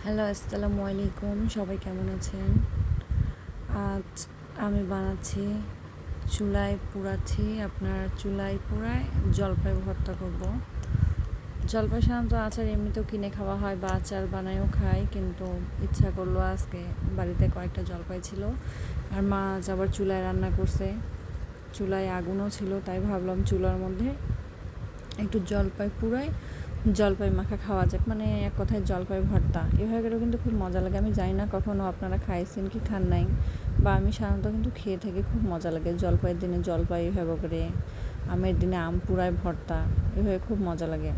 Hello, আসসালামু আলাইকুম। সবাই কেমন আছেন? আজ আমি বানাচ্ছি, চুলায় পোড়াচ্ছি। আপনার চুলায় পোড়ায় জলপাই ভর্তা করব। জলপাই সাধারণত আচার এমনিতেও কিনে খাওয়া হয় বা আচার বানায়ও খাই, কিন্তু ইচ্ছা করলো আজকে বাড়িতে কয়েকটা জলপাই ছিল আর মা আজ আবার চুলায় রান্না করছে। চুলায় আগুনও ছিল, তাই ভাবলাম চুলার মধ্যে একটু জলপাই পুড়াই জলপাই মাখা খাওয়া যাক, মানে এক কথায় জলপাই ভর্তা। এভাবে করেও কিন্তু খুব মজা লাগে। আমি জানি না কখনো আপনারা খাইছেন কি খান নাই, বা আমি সাধারণত কিন্তু খেয়ে থাকি, খুব মজা লাগে। জলপাইয়ের দিনে জলপাই এভাবে করে, আমের দিনে আম পুড়ায় ভর্তা, এভাবে খুব মজা লাগে।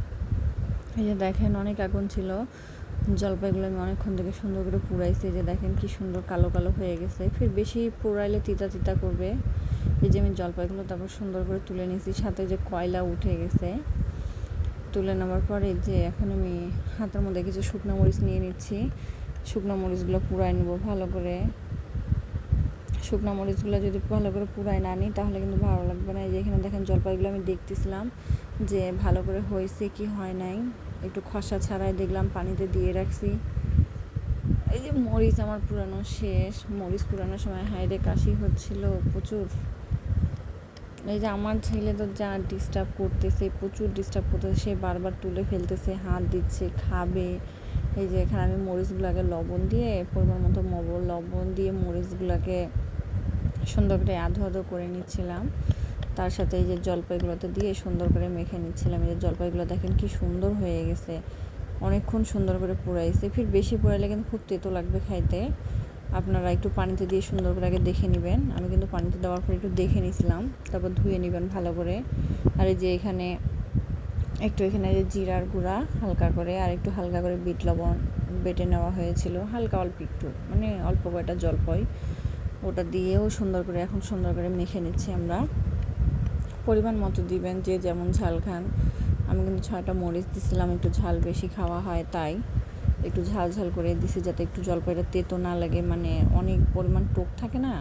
এই যে দেখেন অনেক আগুন ছিল, জলপাইগুলো আমি অনেকক্ষণ থেকে সুন্দর করে পুড়াইছি। যে দেখেন কি সুন্দর কালো কালো হয়ে গেছে, ফির বেশি পুড়াইলে তিতা তিতা করবে। এই যে আমি জলপাইগুলো তারপর সুন্দর করে তুলে নিয়েছি, সাথে যে কয়লা উঠে গেছে। তুলে নেওয়ার পরে যে এখন আমি হাতের মধ্যে কিছু শুকনো মরিচ নিয়ে নিচ্ছি। শুকনো মরিচগুলো পুড়াই নেব ভালো করে। শুকনো মরিচগুলো যদি ভালো করে পুড়াই না নিই তাহলে কিন্তু ভালো লাগবে না। এই যে এখানে দেখেন জলপাইগুলো আমি দেখতেছিলাম যে ভালো করে হয়েছে কি হয় নাই, একটু খসা ছাড়াই দেখলাম, পানিতে দিয়ে রাখছি। এই যে মরিচ আমার পুরানো শেষ। মরিচ পুরানোর সময় হাইরে কাশি হচ্ছিল প্রচুর। এই যে আমার ছেলে তো যা ডিস্টার্ব করতেছে, প্রচুর ডিস্টার্ব করতেছে, সে বারবার তুলে ফেলতেছে, হাত দিচ্ছে, খাবে। এই যে এখানে আমি মরিচগুলোকে লবণ দিয়ে, পরিমাণ মতো লবণ দিয়ে মরিচগুলোকে সুন্দর করে আধো আধো করে নিচ্ছিলাম। তার সাথে এই যে জলপাইগুলোতে দিয়ে সুন্দর করে মেখে নিচ্ছিলাম। এই যে জলপাইগুলো দেখেন কি সুন্দর হয়ে গেছে, অনেকক্ষণ সুন্দর করে পোড়াইছে। ফির বেশি পোড়াইলে কিন্তু খুব তেতো লাগবে খাইতে। আপনারা একটু পানিতে দিয়ে সুন্দর করে আগে দেখে নেবেন। আমি কিন্তু পানিতে দেওয়ার পর একটু দেখে নিয়েছিলাম, তারপর ধুয়ে নেবেন ভালো করে। আর এই যে এখানে এখানে যে জিরার গুঁড়া হালকা করে, আর একটু হালকা করে বিট লবণ বেটে নেওয়া হয়েছিল, হালকা অল্প একটু, মানে অল্প কয়টা জলপাই, ওটা দিয়েও সুন্দর করে এখন সুন্দর করে মেখে নিচ্ছি আমরা। পরিমাণ মতো দিবেন, যে যেমন ঝাল খান। আমি কিন্তু 6টা মরিচ দিছিলাম, একটু ঝাল বেশি খাওয়া হয় তাই একটু ঝাল ঝাল করে দিছি, যাতে একটু জলপাইটা তেতো না লাগে, মানে অনেক পরিমাণ টক থাকে না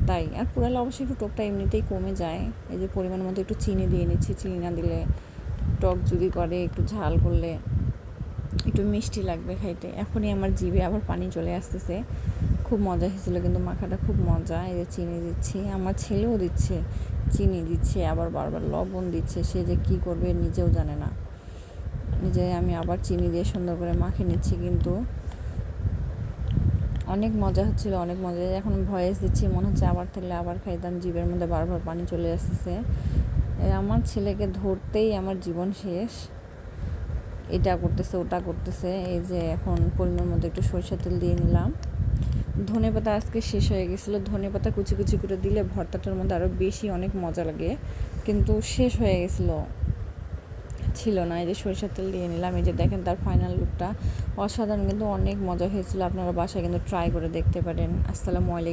তাই। আর পোড়ালে অবশ্যই একটু টকটা এমনিতেই কমে যায়। এই যে পরিমাণ মতো একটু চিনি দিয়ে নিচ্ছি, চিনি না দিলে টক যদি করে, একটু ঝাল করলে একটু মিষ্টি লাগবে খাইতে। এখনই আমার জিভে আবার পানি চলে আসতেছে। খুব মজা হয়েছিল কিন্তু মাখাটা, খুব মজা। এই যে চিনি দিচ্ছি, আমার ছেলেও দিচ্ছে, চিনি দিচ্ছে, আবার বারবার লবণ দিচ্ছে। সে যে কী করবে নিজেও জানে না। যে আমি আবার চিনি দিয়ে সুন্দর করে মাখিয়ে নিচ্ছি, কিন্তু অনেক মজা হচ্ছিলো, অনেক মজা। এখন ভয়েস দিচ্ছি, মনে হচ্ছে আবার থাকলে আবার খাইতাম, জিভের মধ্যে বারবার পানি চলে আসতেছে। আমার ছেলেকে ধরতেই আমার জীবন শেষ, এটা করতেছে ওটা করতেছে। এই যে এখন পরিমাণ মতো একটু সরিষার তেল দিয়ে নিলাম। ধনেপাতা আজকে শেষ হয়ে গেছিলো, ধনেপাতা কুচি কুচি করে দিলে ভর্তাটার মধ্যে আরও বেশি অনেক মজা লাগে, কিন্তু শেষ হয়ে গেছিলো, ছিল না। এই যে সরিষার তেল দিয়ে নিলাম। এই যে দেখেন তার ফাইনাল লুকটা অসাধারণ, কিন্তু অনেক মজা হয়েছিল। আপনারা বাসায় কিন্তু ট্রাই করে দেখতে পারেন। আসসালামু আলাইকুম।